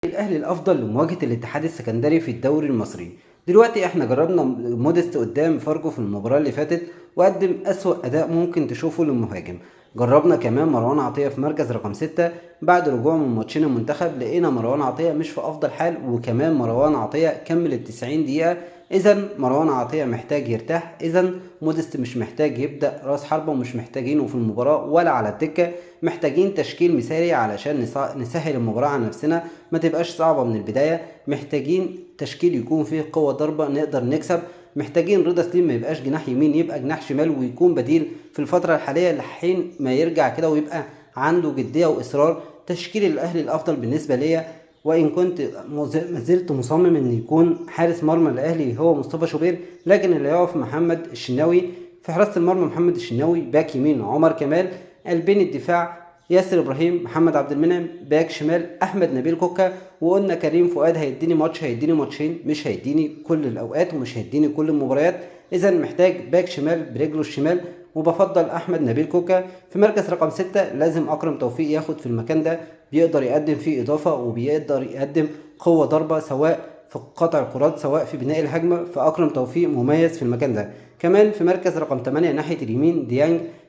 الاهلي الافضل لمواجهه الاتحاد السكندري في الدوري المصري. دلوقتي احنا جربنا موديست قدام فاركو في المباراه اللي فاتت وقدم اسوأ اداء ممكن تشوفه للمهاجم. جربنا كمان مروان عطيه في مركز رقم 6 بعد رجوعه من ماتشين المنتخب، لقينا مروان عطيه مش في افضل حال، وكمان مروان عطيه كمل ال 90 دقيقه. اذا مروان عطيه محتاج يرتاح، اذا موديست مش محتاج يبدا راس حربه ومش محتاجينه في المباراه ولا على الدكه. محتاجين تشكيل مثالي علشان نسهل المباراه على نفسنا، ما تبقاش صعبة من البداية. محتاجين تشكيل يكون فيه قوة ضربة نقدر نكسب. محتاجين رضا سليم ما يبقاش جناح يمين، يبقى جناح شمال ويكون بديل في الفترة الحالية لحين ما يرجع كده ويبقى عنده جدية وإصرار. تشكيل الأهلي الأفضل بالنسبة ليا، وإن كنت ما زلت مصمم إن يكون حارس مرمى الأهلي هو مصطفى شوبير، لكن اللي يقف محمد الشناوي في حراسة المرمى. محمد الشناوي باك يمين عمر كمال، قلبين الدفاع ياسر ابراهيم، محمد عبد المنعم، باك شمال احمد نبيل كوكا. وقلنا كريم فؤاد هيديني ماتش، هيديني ماتشين، مش هيديني كل الاوقات ومش هيديني كل المباريات. اذا محتاج باك شمال برجله الشمال، وبفضل احمد نبيل كوكا. في مركز رقم 6 لازم اكرم توفيق ياخد في المكان ده، بيقدر يقدم فيه اضافه وبيقدر يقدم قوه ضربه سواء في قطع الكرات سواء في بناء الهجمه، فاكرم توفيق مميز في المكان ده. كمان في مركز رقم 8 ناحيه اليمين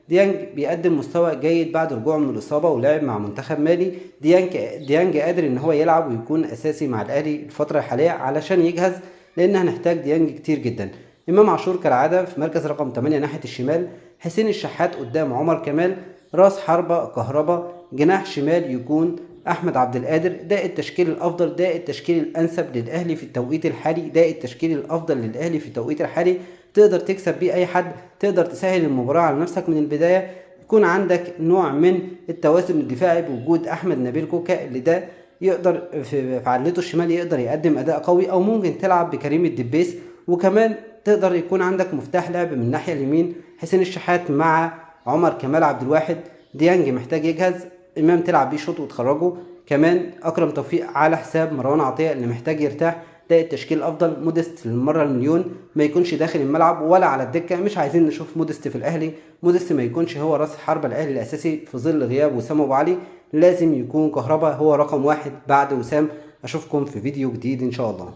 ديانج بيقدم مستوى جيد بعد رجوعه من الإصابة ولعب مع منتخب مالي. ديانج قادر إن هو يلعب ويكون أساسي مع الأهلي الفترة الحالية علشان يجهز، لأن هنحتاج ديانج كتير جدا. إمام عاشور كالعادة في مركز رقم 8 ناحية الشمال، حسين الشحات قدام عمر كمال، راس حربة كهربا، جناح شمال يكون أحمد عبد القادر. ده التشكيل الأفضل، ده التشكيل الأنسب للأهلي في التوقيت الحالي، ده التشكيل الأفضل للأهلي في التوقيت الحالي. تقدر تكسب بيه اي حد، تقدر تسهل المباراة على نفسك من البداية. يكون عندك نوع من التوازن الدفاعي بوجود احمد نبيل كوكا، اللي ده يقدر في علته الشمال يقدر يقدم اداء قوي، او ممكن تلعب بكريم الدبيس. وكمان تقدر يكون عندك مفتاح لعب من الناحية اليمين حسين الشحات مع عمر كمال عبد الواحد. ديانج محتاج يجهز، امام تلعب بيه شوط وتخرجه. كمان اكرم توفيق على حساب مروان عطية اللي محتاج يرتاح. ده التشكيل الافضل. موديست للمره المليون ما يكونش داخل الملعب ولا على الدكه، مش عايزين نشوف موديست في الاهلي. موديست ما يكونش هو راس حربة الاهلي الاساسي في ظل غياب وسام ابو علي. لازم يكون كهربا هو رقم 1 بعد وسام. اشوفكم في فيديو جديد ان شاء الله.